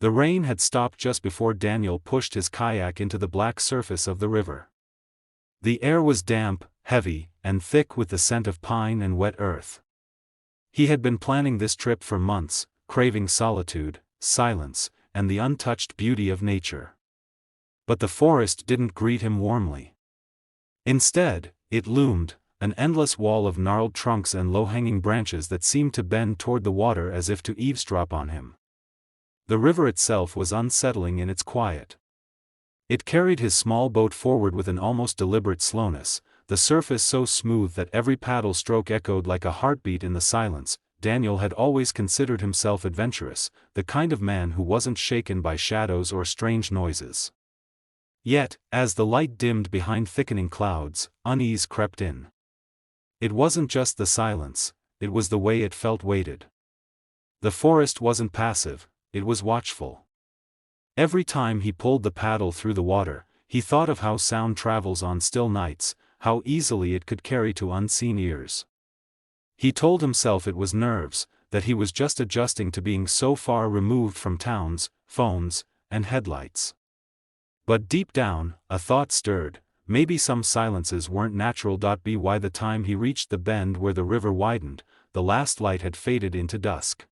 The rain had stopped just before Daniel pushed his kayak into the black surface of the river. The air was damp, heavy, and thick with the scent of pine and wet earth. He had been planning this trip for months, craving solitude, silence, and the untouched beauty of nature. But the forest didn't greet him warmly. Instead, it loomed, an endless wall of gnarled trunks and low-hanging branches that seemed to bend toward the water as if to eavesdrop on him. The river itself was unsettling in its quiet. It carried his small boat forward with an almost deliberate slowness, the surface so smooth that every paddle stroke echoed like a heartbeat in the silence. Daniel had always considered himself adventurous, the kind of man who wasn't shaken by shadows or strange noises. Yet, as the light dimmed behind thickening clouds, unease crept in. It wasn't just the silence, it was the way it felt weighted. The forest wasn't passive, it was watchful. Every time he pulled the paddle through the water, he thought of how sound travels on still nights, how easily it could carry to unseen ears. He told himself it was nerves, that he was just adjusting to being so far removed from towns, phones, and headlights. But deep down, a thought stirred, maybe some silences weren't natural. By the time he reached the bend where the river widened, the last light had faded into dusk.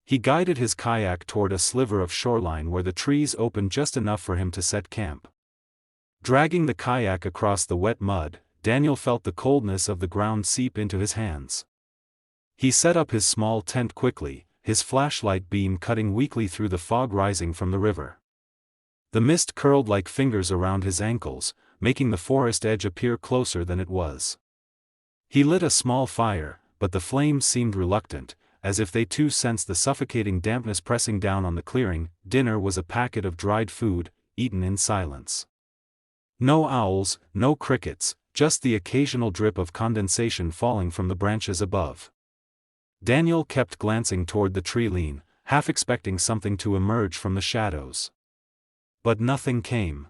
He guided his kayak toward a sliver of shoreline where the trees opened just enough for him to set camp. Dragging the kayak across the wet mud, Daniel felt the coldness of the ground seep into his hands. He set up his small tent quickly, his flashlight beam cutting weakly through the fog rising from the river. The mist curled like fingers around his ankles, making the forest edge appear closer than it was. He lit a small fire, but the flames seemed reluctant, as if they too sensed the suffocating dampness pressing down on the clearing. Dinner was a packet of dried food, eaten in silence. No owls, no crickets, just the occasional drip of condensation falling from the branches above. Daniel kept glancing toward the tree line, half expecting something to emerge from the shadows. But nothing came.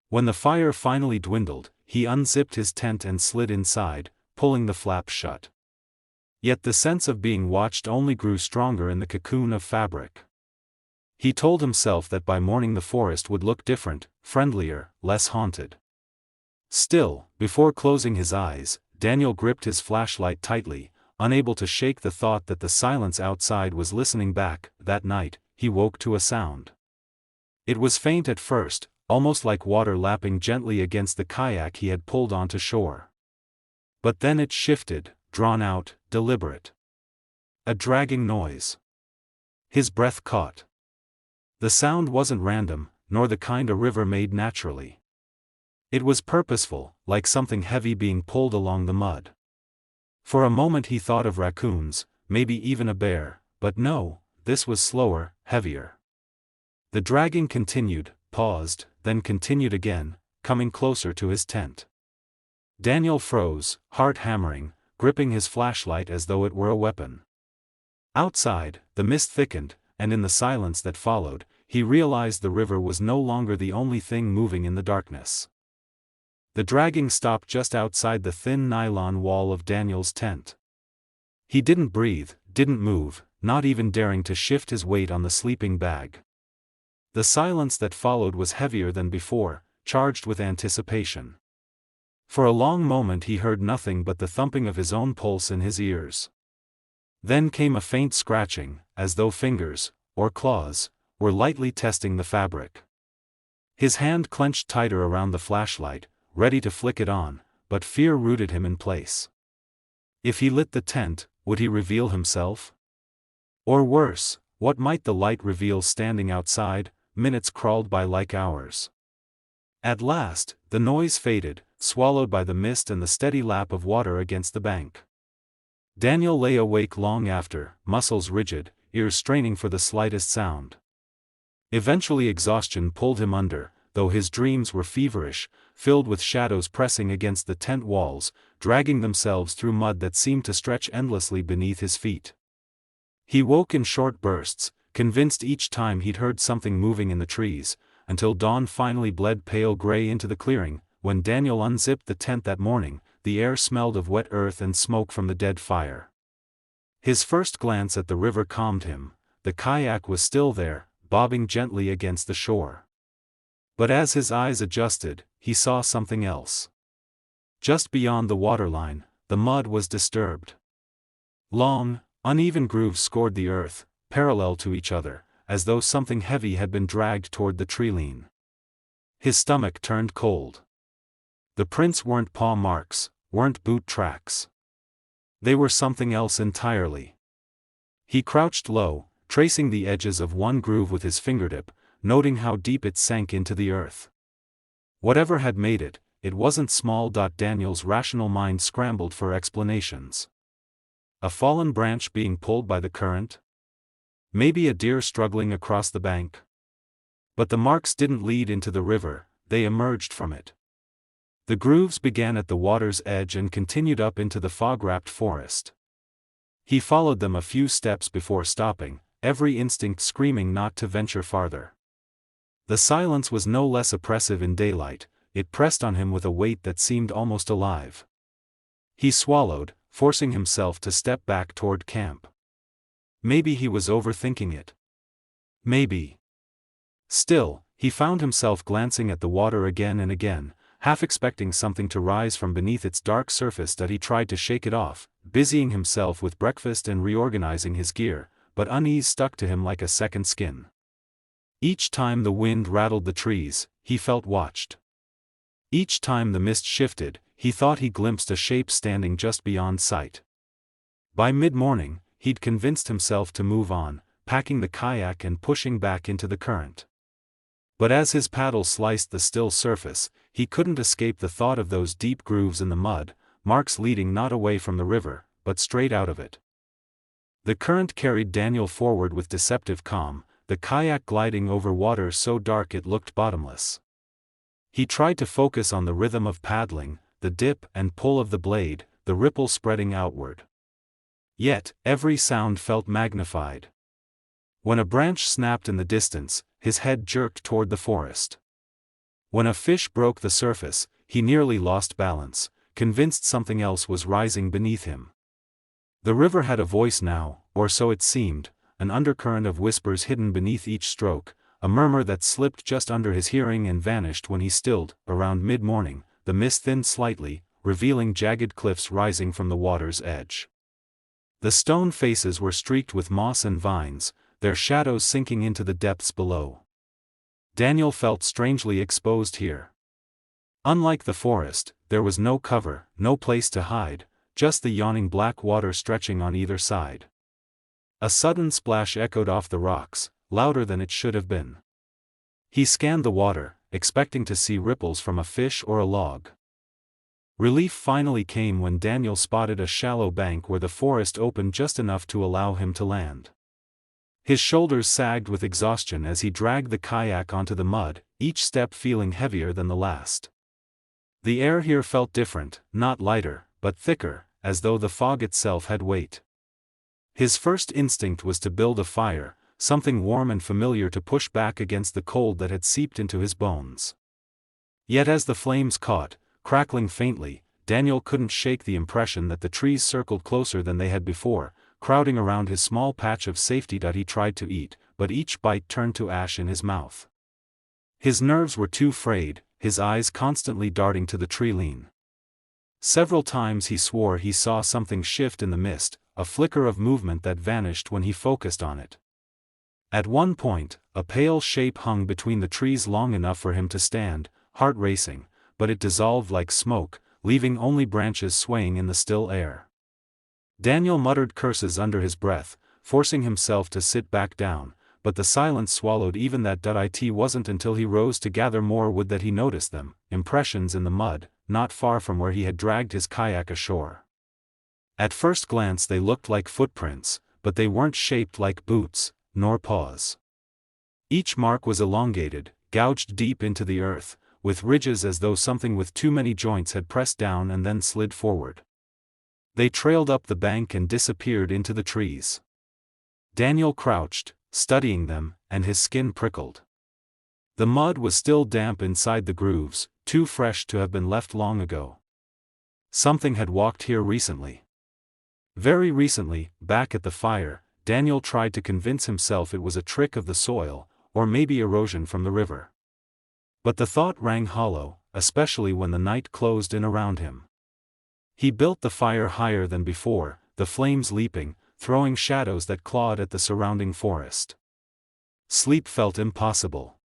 When the fire finally dwindled, he unzipped his tent and slid inside, pulling the flap shut. Yet the sense of being watched only grew stronger in the cocoon of fabric. He told himself that by morning the forest would look different, friendlier, less haunted. Still, before closing his eyes, Daniel gripped his flashlight tightly, unable to shake the thought that the silence outside was listening back. That night, he woke to a sound. It was faint at first, almost like water lapping gently against the kayak he had pulled onto shore. But then it shifted, drawn out, deliberate. A dragging noise. His breath caught. The sound wasn't random, nor the kind a river made naturally. It was purposeful, like something heavy being pulled along the mud. For a moment he thought of raccoons, maybe even a bear, but no, this was slower, heavier. The dragging continued, paused, then continued again, coming closer to his tent. Daniel froze, heart hammering, gripping his flashlight as though it were a weapon. Outside, the mist thickened, and in the silence that followed, he realized the river was no longer the only thing moving in the darkness. The dragging stopped just outside the thin nylon wall of Daniel's tent. He didn't breathe, didn't move, not even daring to shift his weight on the sleeping bag. The silence that followed was heavier than before, charged with anticipation. For a long moment he heard nothing but the thumping of his own pulse in his ears. Then came a faint scratching, as though fingers, or claws, were lightly testing the fabric. His hand clenched tighter around the flashlight, ready to flick it on, but fear rooted him in place. If he lit the tent, would he reveal himself? Or worse, what might the light reveal standing outside? Minutes crawled by like hours. At last, the noise faded, swallowed by the mist and the steady lap of water against the bank. Daniel lay awake long after, muscles rigid, ears straining for the slightest sound. Eventually exhaustion pulled him under, though his dreams were feverish, filled with shadows pressing against the tent walls, dragging themselves through mud that seemed to stretch endlessly beneath his feet. He woke in short bursts, convinced each time he'd heard something moving in the trees, until dawn finally bled pale gray into the clearing. When Daniel unzipped the tent that morning, the air smelled of wet earth and smoke from the dead fire. His first glance at the river calmed him. The kayak was still there, bobbing gently against the shore. But as his eyes adjusted, he saw something else. Just beyond the waterline, the mud was disturbed. Long, uneven grooves scored the earth, parallel to each other, as though something heavy had been dragged toward the treeline. His stomach turned cold. The prints weren't paw marks, weren't boot tracks. They were something else entirely. He crouched low, tracing the edges of one groove with his fingertip, noting how deep it sank into the earth. Whatever had made it, it wasn't small. Daniel's rational mind scrambled for explanations. A fallen branch being pulled by the current? Maybe a deer struggling across the bank? But the marks didn't lead into the river, they emerged from it. The grooves began at the water's edge and continued up into the fog-wrapped forest. He followed them a few steps before stopping, every instinct screaming not to venture farther. The silence was no less oppressive in daylight, it pressed on him with a weight that seemed almost alive. He swallowed, forcing himself to step back toward camp. Maybe he was overthinking it. Maybe. Still, he found himself glancing at the water again and again, half expecting something to rise from beneath its dark surface. That he tried to shake it off, busying himself with breakfast and reorganizing his gear, but unease stuck to him like a second skin. Each time the wind rattled the trees, he felt watched. Each time the mist shifted, he thought he glimpsed a shape standing just beyond sight. By mid-morning, he'd convinced himself to move on, packing the kayak and pushing back into the current. But as his paddle sliced the still surface, he couldn't escape the thought of those deep grooves in the mud, marks leading not away from the river, but straight out of it. The current carried Daniel forward with deceptive calm, the kayak gliding over water so dark it looked bottomless. He tried to focus on the rhythm of paddling, the dip and pull of the blade, the ripple spreading outward. Yet, every sound felt magnified. When a branch snapped in the distance, his head jerked toward the forest. When a fish broke the surface, he nearly lost balance, convinced something else was rising beneath him. The river had a voice now, or so it seemed, an undercurrent of whispers hidden beneath each stroke, a murmur that slipped just under his hearing and vanished when he stilled. Around mid-morning, the mist thinned slightly, revealing jagged cliffs rising from the water's edge. The stone faces were streaked with moss and vines, their shadows sinking into the depths below. Daniel felt strangely exposed here. Unlike the forest, there was no cover, no place to hide, just the yawning black water stretching on either side. A sudden splash echoed off the rocks, louder than it should have been. He scanned the water, expecting to see ripples from a fish or a log. Relief finally came when Daniel spotted a shallow bank where the forest opened just enough to allow him to land. His shoulders sagged with exhaustion as he dragged the kayak onto the mud, each step feeling heavier than the last. The air here felt different, not lighter, but thicker, as though the fog itself had weight. His first instinct was to build a fire, something warm and familiar to push back against the cold that had seeped into his bones. Yet as the flames caught, crackling faintly, Daniel couldn't shake the impression that the trees circled closer than they had before, crowding around his small patch of safety. He tried to eat, but each bite turned to ash in his mouth. His nerves were too frayed, his eyes constantly darting to the treeline. Several times he swore he saw something shift in the mist, a flicker of movement that vanished when he focused on it. At one point, a pale shape hung between the trees long enough for him to stand, heart racing, but it dissolved like smoke, leaving only branches swaying in the still air. Daniel muttered curses under his breath, forcing himself to sit back down, but the silence swallowed even that. It wasn't until he rose to gather more wood that he noticed them, impressions in the mud, not far from where he had dragged his kayak ashore. At first glance they looked like footprints, but they weren't shaped like boots, nor paws. Each mark was elongated, gouged deep into the earth, with ridges as though something with too many joints had pressed down and then slid forward. They trailed up the bank and disappeared into the trees. Daniel crouched, studying them, and his skin prickled. The mud was still damp inside the grooves, too fresh to have been left long ago. Something had walked here recently. Very recently, back at the fire, Daniel tried to convince himself it was a trick of the soil, or maybe erosion from the river. But the thought rang hollow, especially when the night closed in around him. He built the fire higher than before, the flames leaping, throwing shadows that clawed at the surrounding forest. Sleep felt impossible.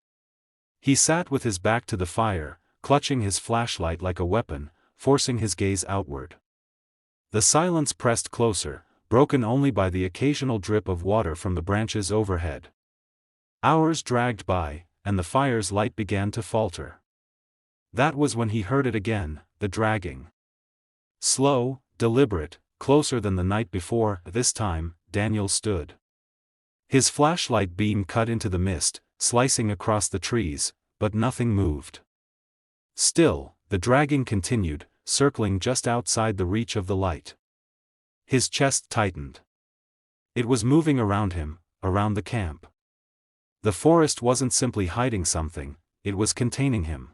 He sat with his back to the fire, clutching his flashlight like a weapon, forcing his gaze outward. The silence pressed closer, broken only by the occasional drip of water from the branches overhead. Hours dragged by, and the fire's light began to falter. That was when he heard it again, the dragging. Slow, deliberate, closer than the night before. This time, Daniel stood. His flashlight beam cut into the mist, slicing across the trees, but nothing moved. Still, the dragging continued, circling just outside the reach of the light. His chest tightened. It was moving around him, around the camp. The forest wasn't simply hiding something, it was containing him.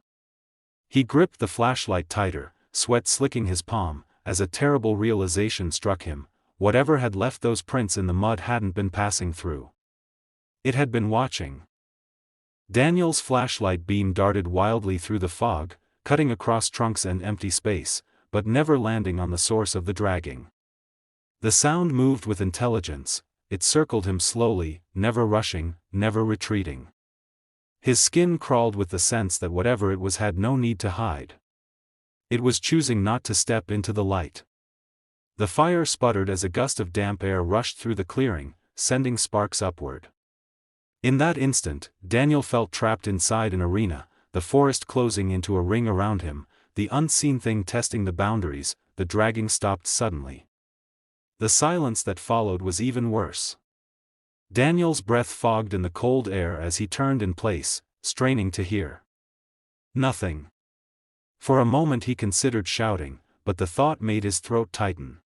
He gripped the flashlight tighter, sweat slicking his palm, as a terrible realization struck him: whatever had left those prints in the mud hadn't been passing through. It had been watching. Daniel's flashlight beam darted wildly through the fog, cutting across trunks and empty space, but never landing on the source of the dragging. The sound moved with intelligence, it circled him slowly, never rushing, never retreating. His skin crawled with the sense that whatever it was had no need to hide. It was choosing not to step into the light. The fire sputtered as a gust of damp air rushed through the clearing, sending sparks upward. In that instant, Daniel felt trapped inside an arena, the forest closing into a ring around him, the unseen thing testing the boundaries. The dragging stopped suddenly. The silence that followed was even worse. Daniel's breath fogged in the cold air as he turned in place, straining to hear. Nothing. For a moment he considered shouting, but the thought made his throat tighten.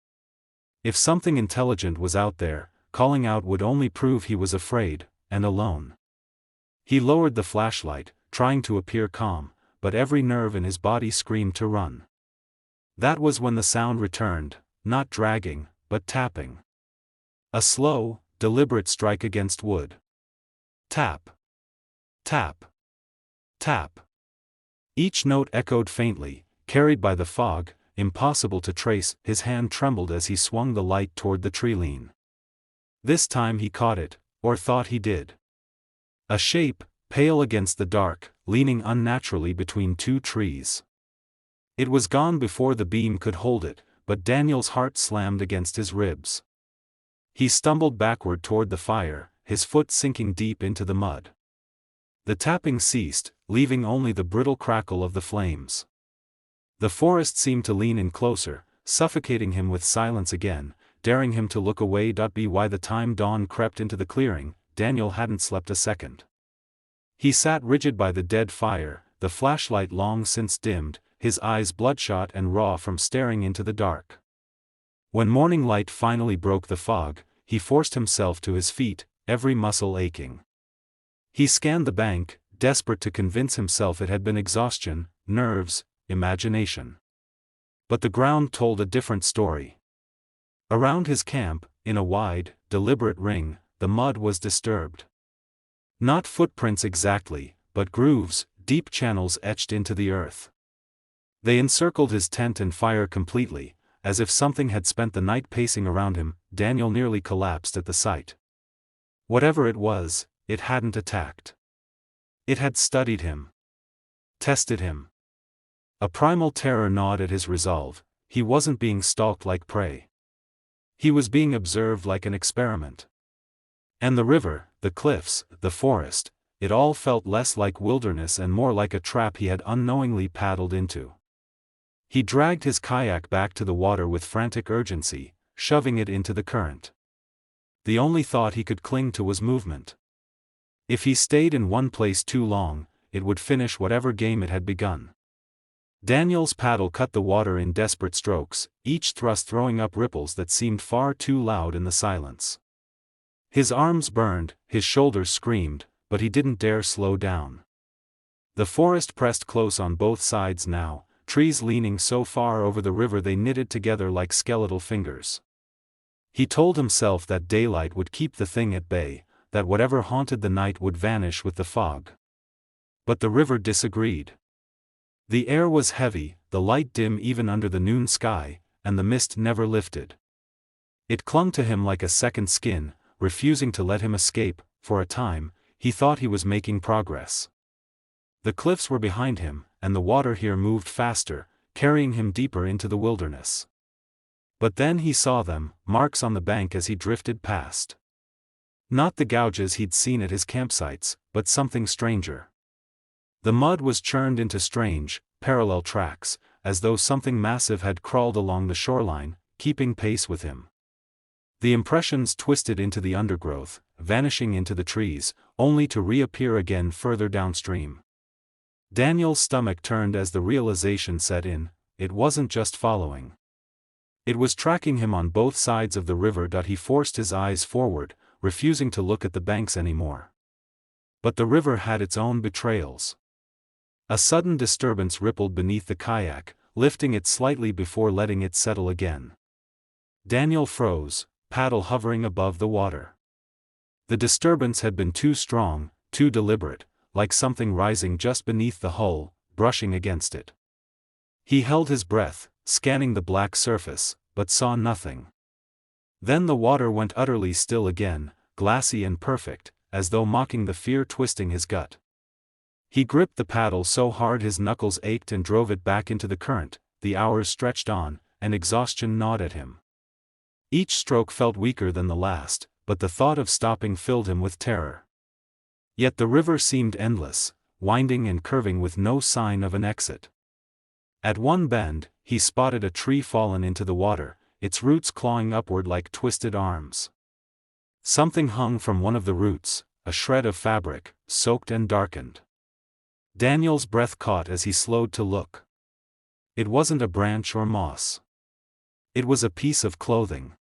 If something intelligent was out there, calling out would only prove he was afraid, and alone. He lowered the flashlight, trying to appear calm, but every nerve in his body screamed to run. That was when the sound returned, not dragging, but tapping. A slow, deliberate strike against wood. Tap. Tap. Tap. Each note echoed faintly, carried by the fog, impossible to trace. His hand trembled as he swung the light toward the tree lean. This time he caught it, or thought he did. A shape, pale against the dark, leaning unnaturally between two trees. It was gone before the beam could hold it, but Daniel's heart slammed against his ribs. He stumbled backward toward the fire, his foot sinking deep into the mud. The tapping ceased, leaving only the brittle crackle of the flames. The forest seemed to lean in closer, suffocating him with silence again, daring him to look away. By the time dawn crept into the clearing, Daniel hadn't slept a second. He sat rigid by the dead fire, the flashlight long since dimmed, his eyes bloodshot and raw from staring into the dark. When morning light finally broke the fog, he forced himself to his feet, every muscle aching. He scanned the bank, desperate to convince himself it had been exhaustion, nerves, imagination. But the ground told a different story. Around his camp, in a wide, deliberate ring, the mud was disturbed. Not footprints exactly, but grooves, deep channels etched into the earth. They encircled his tent and fire completely, as if something had spent the night pacing around him. Daniel nearly collapsed at the sight. Whatever it was, it hadn't attacked. It had studied him. Tested him. A primal terror gnawed at his resolve. He wasn't being stalked like prey. He was being observed like an experiment. And the river, the cliffs, the forest, it all felt less like wilderness and more like a trap he had unknowingly paddled into. He dragged his kayak back to the water with frantic urgency, shoving it into the current. The only thought he could cling to was movement. If he stayed in one place too long, it would finish whatever game it had begun. Daniel's paddle cut the water in desperate strokes, each thrust throwing up ripples that seemed far too loud in the silence. His arms burned, his shoulders screamed, but he didn't dare slow down. The forest pressed close on both sides now, trees leaning so far over the river they knitted together like skeletal fingers. He told himself that daylight would keep the thing at bay, that whatever haunted the night would vanish with the fog. But the river disagreed. The air was heavy, the light dim even under the noon sky, and the mist never lifted. It clung to him like a second skin, refusing to let him escape. For a time, he thought he was making progress. The cliffs were behind him, and the water here moved faster, carrying him deeper into the wilderness. But then he saw them, marks on the bank as he drifted past. Not the gouges he'd seen at his campsites, but something stranger. The mud was churned into strange, parallel tracks, as though something massive had crawled along the shoreline, keeping pace with him. The impressions twisted into the undergrowth, vanishing into the trees, only to reappear again further downstream. Daniel's stomach turned as the realization set in: it wasn't just following. It was tracking him on both sides of the river. He forced his eyes forward, refusing to look at the banks anymore. But the river had its own betrayals. A sudden disturbance rippled beneath the kayak, lifting it slightly before letting it settle again. Daniel froze, paddle hovering above the water. The disturbance had been too strong, too deliberate, like something rising just beneath the hull, brushing against it. He held his breath, scanning the black surface, but saw nothing. Then the water went utterly still again, glassy and perfect, as though mocking the fear twisting his gut. He gripped the paddle so hard his knuckles ached and drove it back into the current. The hours stretched on, and exhaustion gnawed at him. Each stroke felt weaker than the last, but the thought of stopping filled him with terror. Yet the river seemed endless, winding and curving with no sign of an exit. At one bend, he spotted a tree fallen into the water, its roots clawing upward like twisted arms. Something hung from one of the roots, a shred of fabric, soaked and darkened. Daniel's breath caught as he slowed to look. It wasn't a branch or moss. It was a piece of clothing.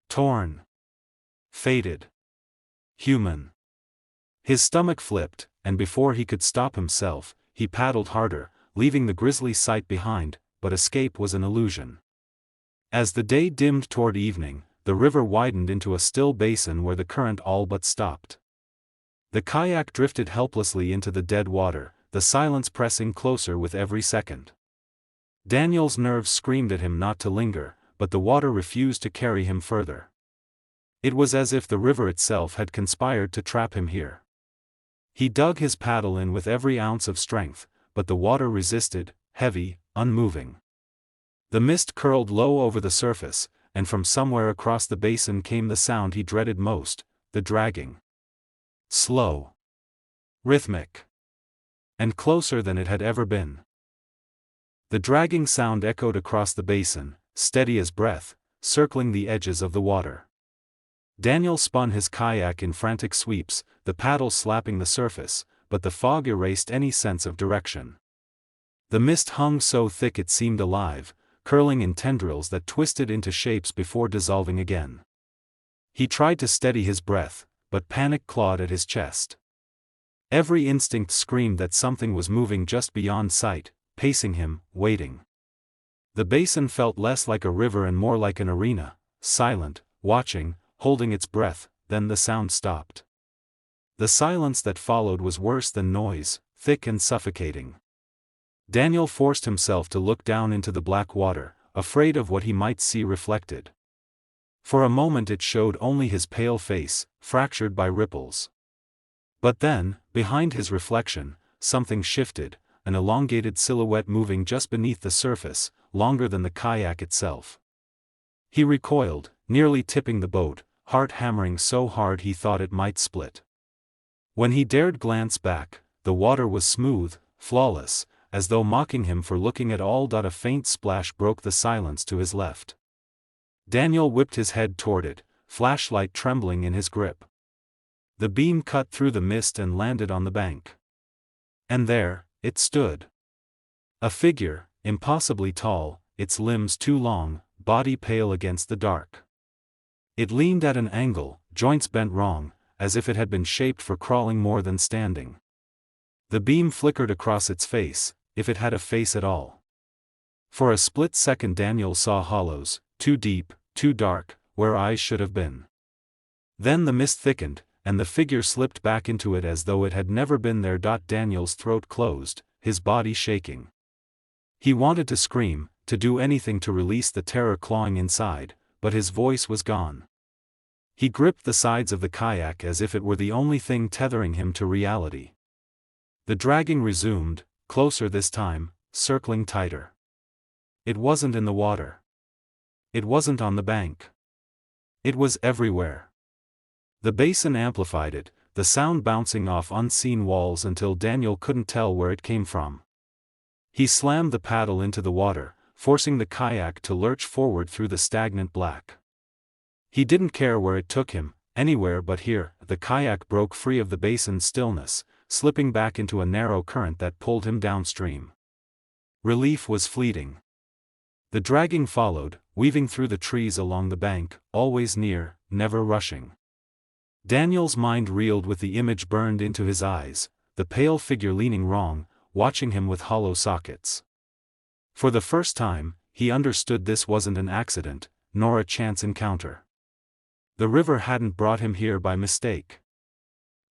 Torn. Faded. Human. His stomach flipped, and before he could stop himself, he paddled harder, leaving the grisly sight behind, but escape was an illusion. As the day dimmed toward evening, the river widened into a still basin where the current all but stopped. The kayak drifted helplessly into the dead water, the silence pressing closer with every second. Daniel's nerves screamed at him not to linger, but the water refused to carry him further. It was as if the river itself had conspired to trap him here. He dug his paddle in with every ounce of strength, but the water resisted, heavy, unmoving. The mist curled low over the surface, and from somewhere across the basin came the sound he dreaded most: the dragging. Slow. Rhythmic. And closer than it had ever been. The dragging sound echoed across the basin, steady as breath, circling the edges of the water. Daniel spun his kayak in frantic sweeps, the paddle slapping the surface, but the fog erased any sense of direction. The mist hung so thick it seemed alive, curling in tendrils that twisted into shapes before dissolving again. He tried to steady his breath, but panic clawed at his chest. Every instinct screamed that something was moving just beyond sight, pacing him, waiting. The basin felt less like a river and more like an arena, silent, watching, holding its breath. Then the sound stopped. The silence that followed was worse than noise, thick and suffocating. Daniel forced himself to look down into the black water, afraid of what he might see reflected. For a moment it showed only his pale face, fractured by ripples. But then, behind his reflection, something shifted, an elongated silhouette moving just beneath the surface, longer than the kayak itself. He recoiled, nearly tipping the boat, heart hammering so hard he thought it might split. When he dared glance back, the water was smooth, flawless, as though mocking him for looking at all. A faint splash broke the silence to his left. Daniel whipped his head toward it, flashlight trembling in his grip. The beam cut through the mist and landed on the bank. And there, it stood. A figure, impossibly tall, its limbs too long, body pale against the dark. It leaned at an angle, joints bent wrong, as if it had been shaped for crawling more than standing. The beam flickered across its face, if it had a face at all. For a split second Daniel saw hollows, too deep, too dark, where eyes should have been. Then the mist thickened, and the figure slipped back into it as though it had never been there. Daniel's throat closed, his body shaking. He wanted to scream, to do anything to release the terror clawing inside, but his voice was gone. He gripped the sides of the kayak as if it were the only thing tethering him to reality. The dragging resumed, closer this time, circling tighter. It wasn't in the water. It wasn't on the bank. It was everywhere. The basin amplified it, the sound bouncing off unseen walls until Daniel couldn't tell where it came from. He slammed the paddle into the water, forcing the kayak to lurch forward through the stagnant black. He didn't care where it took him, anywhere but here. The kayak broke free of the basin's stillness, slipping back into a narrow current that pulled him downstream. Relief was fleeting. The dragging followed, weaving through the trees along the bank, always near, never rushing. Daniel's mind reeled with the image burned into his eyes, the pale figure leaning wrong, watching him with hollow sockets. For the first time, he understood this wasn't an accident, nor a chance encounter. The river hadn't brought him here by mistake.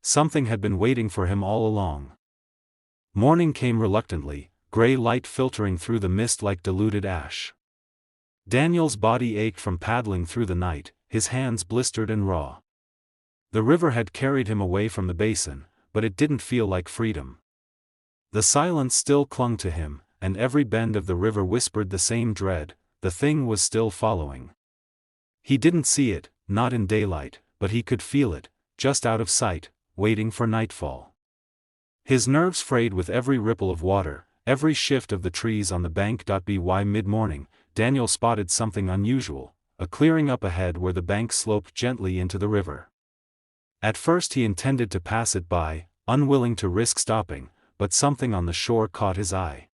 Something had been waiting for him all along. Morning came reluctantly, gray light filtering through the mist like diluted ash. Daniel's body ached from paddling through the night, his hands blistered and raw. The river had carried him away from the basin, but it didn't feel like freedom. The silence still clung to him, and every bend of the river whispered the same dread. The thing was still following. He didn't see it, not in daylight, but he could feel it, just out of sight, waiting for nightfall. His nerves frayed with every ripple of water, every shift of the trees on the bank. By mid-morning, Daniel spotted something unusual, a clearing up ahead where the bank sloped gently into the river. At first he intended to pass it by, unwilling to risk stopping, but something on the shore caught his eye.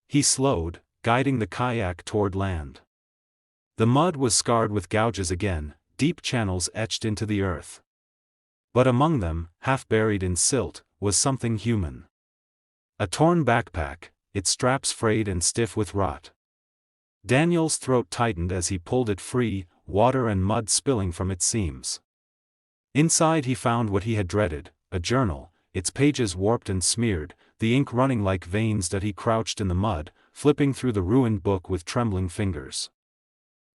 He slowed, guiding the kayak toward land. The mud was scarred with gouges again, deep channels etched into the earth. But among them, half buried in silt, was something human. A torn backpack, its straps frayed and stiff with rot. Daniel's throat tightened as he pulled it free, water and mud spilling from its seams. Inside he found what he had dreaded, a journal, its pages warped and smeared, the ink running like veins. He crouched in the mud, flipping through the ruined book with trembling fingers.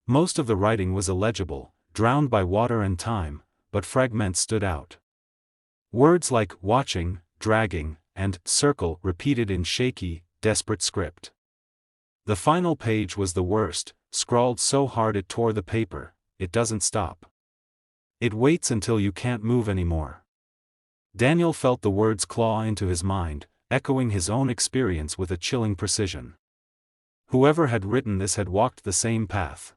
Most of the writing was illegible, drowned by water and time, but fragments stood out. Words like watching, dragging, and circle repeated in shaky, desperate script. The final page was the worst, scrawled so hard it tore the paper. It doesn't stop. It waits until you can't move anymore. Daniel felt the words claw into his mind, echoing his own experience with a chilling precision. Whoever had written this had walked the same path.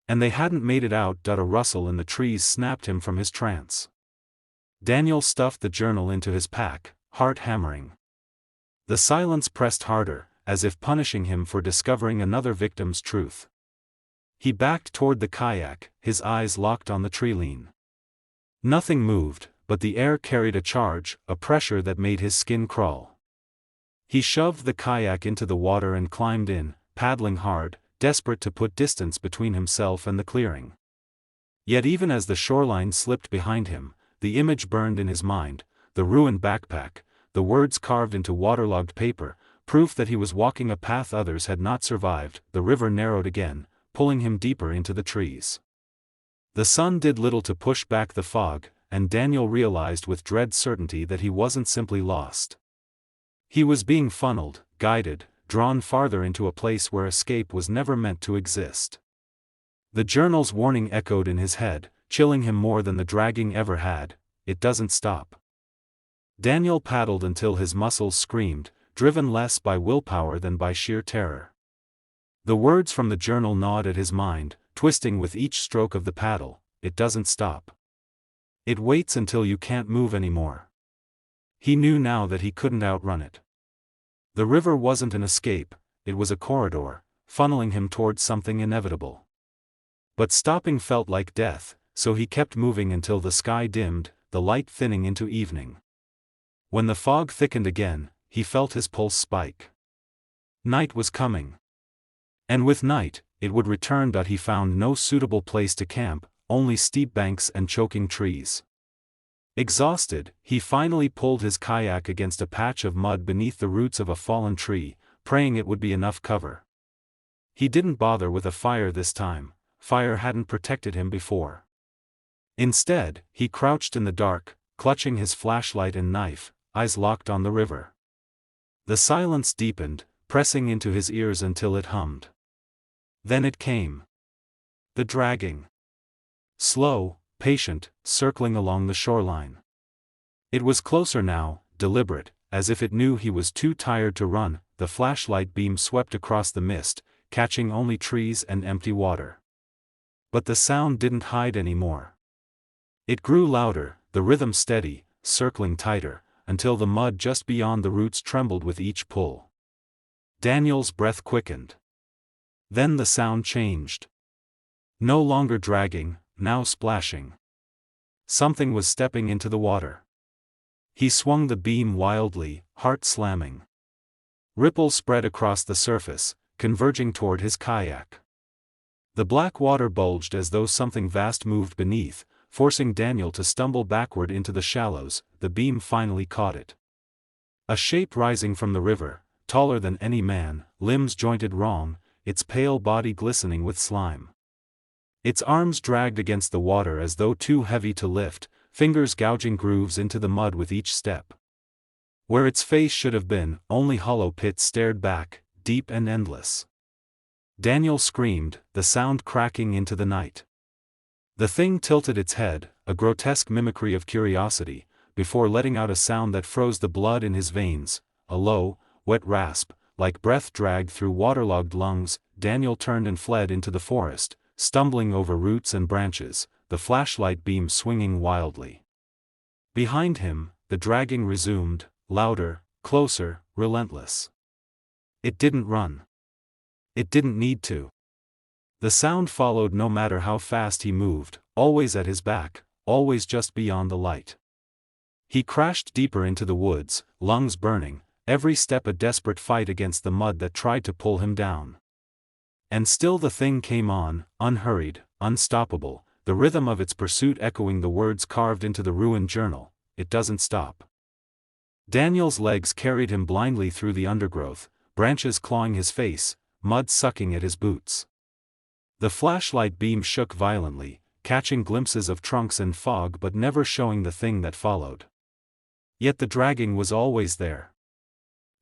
And they hadn't made it out. A rustle in the trees snapped him from his trance. Daniel stuffed the journal into his pack, heart hammering. The silence pressed harder, as if punishing him for discovering another victim's truth. He backed toward the kayak, his eyes locked on the tree-line. Nothing moved, but the air carried a charge, a pressure that made his skin crawl. He shoved the kayak into the water and climbed in, paddling hard, desperate to put distance between himself and the clearing. Yet even as the shoreline slipped behind him, the image burned in his mind, the ruined backpack, the words carved into waterlogged paper, proof that he was walking a path others had not survived. The river narrowed again, pulling him deeper into the trees. The sun did little to push back the fog, and Daniel realized with dread certainty that he wasn't simply lost. He was being funneled, guided, drawn farther into a place where escape was never meant to exist. The journal's warning echoed in his head, chilling him more than the dragging ever had. It doesn't stop. Daniel paddled until his muscles screamed, driven less by willpower than by sheer terror. The words from the journal gnawed at his mind, twisting with each stroke of the paddle. It doesn't stop. It waits until you can't move anymore. He knew now that he couldn't outrun it. The river wasn't an escape, it was a corridor, funneling him towards something inevitable. But stopping felt like death, so he kept moving until the sky dimmed, the light thinning into evening. When the fog thickened again, he felt his pulse spike. Night was coming. And with night, it would return. He found no suitable place to camp, only steep banks and choking trees. Exhausted, he finally pulled his kayak against a patch of mud beneath the roots of a fallen tree, praying it would be enough cover. He didn't bother with a fire this time. Fire hadn't protected him before. Instead, he crouched in the dark, clutching his flashlight and knife, eyes locked on the river. The silence deepened, pressing into his ears until it hummed. Then it came. The dragging. Slow, patient, circling along the shoreline. It was closer now, deliberate, as if it knew he was too tired to run. The flashlight beam swept across the mist, catching only trees and empty water. But the sound didn't hide anymore. It grew louder, the rhythm steady, circling tighter, until the mud just beyond the roots trembled with each pull. Daniel's breath quickened. Then the sound changed. No longer dragging, now splashing. Something was stepping into the water. He swung the beam wildly, heart slamming. Ripples spread across the surface, converging toward his kayak. The black water bulged as though something vast moved beneath, forcing Daniel to stumble backward into the shallows. The beam finally caught it. A shape rising from the river, taller than any man, limbs jointed wrong, its pale body glistening with slime. Its arms dragged against the water as though too heavy to lift, fingers gouging grooves into the mud with each step. Where its face should have been, only hollow pits stared back, deep and endless. Daniel screamed, the sound cracking into the night. The thing tilted its head, a grotesque mimicry of curiosity, before letting out a sound that froze the blood in his veins, a low, wet rasp, like breath dragged through waterlogged lungs. Daniel turned and fled into the forest, stumbling over roots and branches, the flashlight beam swinging wildly. Behind him, the dragging resumed, louder, closer, relentless. It didn't run. It didn't need to. The sound followed no matter how fast he moved, always at his back, always just beyond the light. He crashed deeper into the woods, lungs burning, every step a desperate fight against the mud that tried to pull him down. And still the thing came on, unhurried, unstoppable, the rhythm of its pursuit echoing the words carved into the ruined journal, "It doesn't stop." Daniel's legs carried him blindly through the undergrowth, branches clawing his face, mud sucking at his boots. The flashlight beam shook violently, catching glimpses of trunks and fog but never showing the thing that followed. Yet the dragging was always there.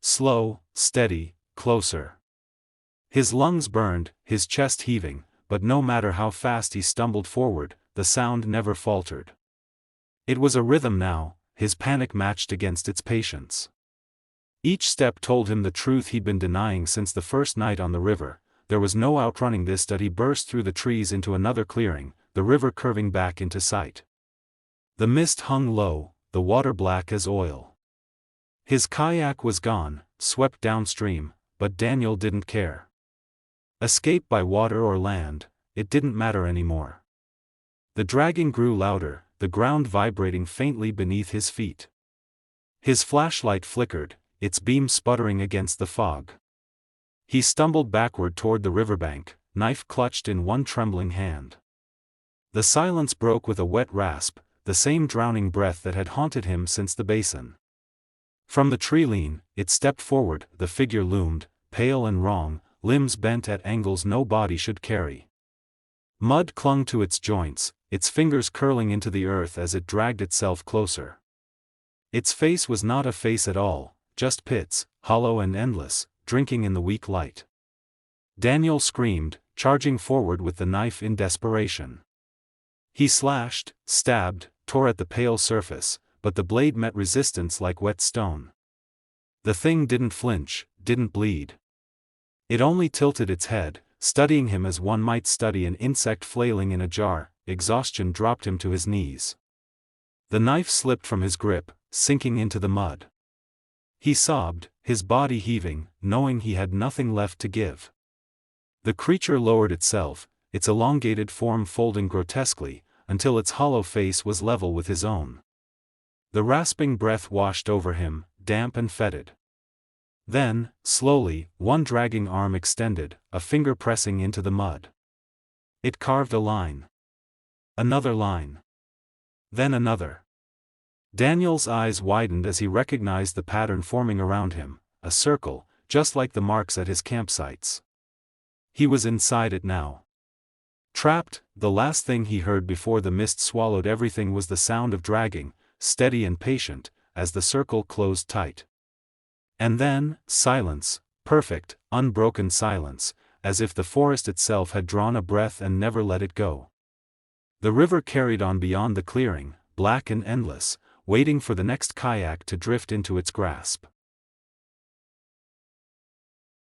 Slow, steady, closer. His lungs burned, his chest heaving, but no matter how fast he stumbled forward, the sound never faltered. It was a rhythm now, his panic matched against its patience. Each step told him the truth he'd been denying since the first night on the river. There was no outrunning this. That he burst through the trees into another clearing, the river curving back into sight. The mist hung low, the water black as oil. His kayak was gone, swept downstream, but Daniel didn't care. Escape by water or land, it didn't matter anymore. The dragging grew louder, the ground vibrating faintly beneath his feet. His flashlight flickered, its beam sputtering against the fog. He stumbled backward toward the riverbank, knife clutched in one trembling hand. The silence broke with a wet rasp, the same drowning breath that had haunted him since the basin. From the tree lean, it stepped forward, the figure loomed, pale and wrong, limbs bent at angles no body should carry. Mud clung to its joints, its fingers curling into the earth as it dragged itself closer. Its face was not a face at all, just pits, hollow and endless, drinking in the weak light. Daniel screamed, charging forward with the knife in desperation. He slashed, stabbed, tore at the pale surface, but the blade met resistance like wet stone. The thing didn't flinch, didn't bleed. It only tilted its head, studying him as one might study an insect flailing in a jar. Exhaustion dropped him to his knees. The knife slipped from his grip, sinking into the mud. He sobbed, his body heaving, knowing he had nothing left to give. The creature lowered itself, its elongated form folding grotesquely, until its hollow face was level with his own. The rasping breath washed over him, damp and fetid. Then, slowly, one dragging arm extended, a finger pressing into the mud. It carved a line. Another line. Then another. Daniel's eyes widened as he recognized the pattern forming around him, a circle, just like the marks at his campsites. He was inside it now. Trapped, the last thing he heard before the mist swallowed everything was the sound of dragging, steady and patient, as the circle closed tight. And then, silence, perfect, unbroken silence, as if the forest itself had drawn a breath and never let it go. The river carried on beyond the clearing, black and endless, waiting for the next kayak to drift into its grasp.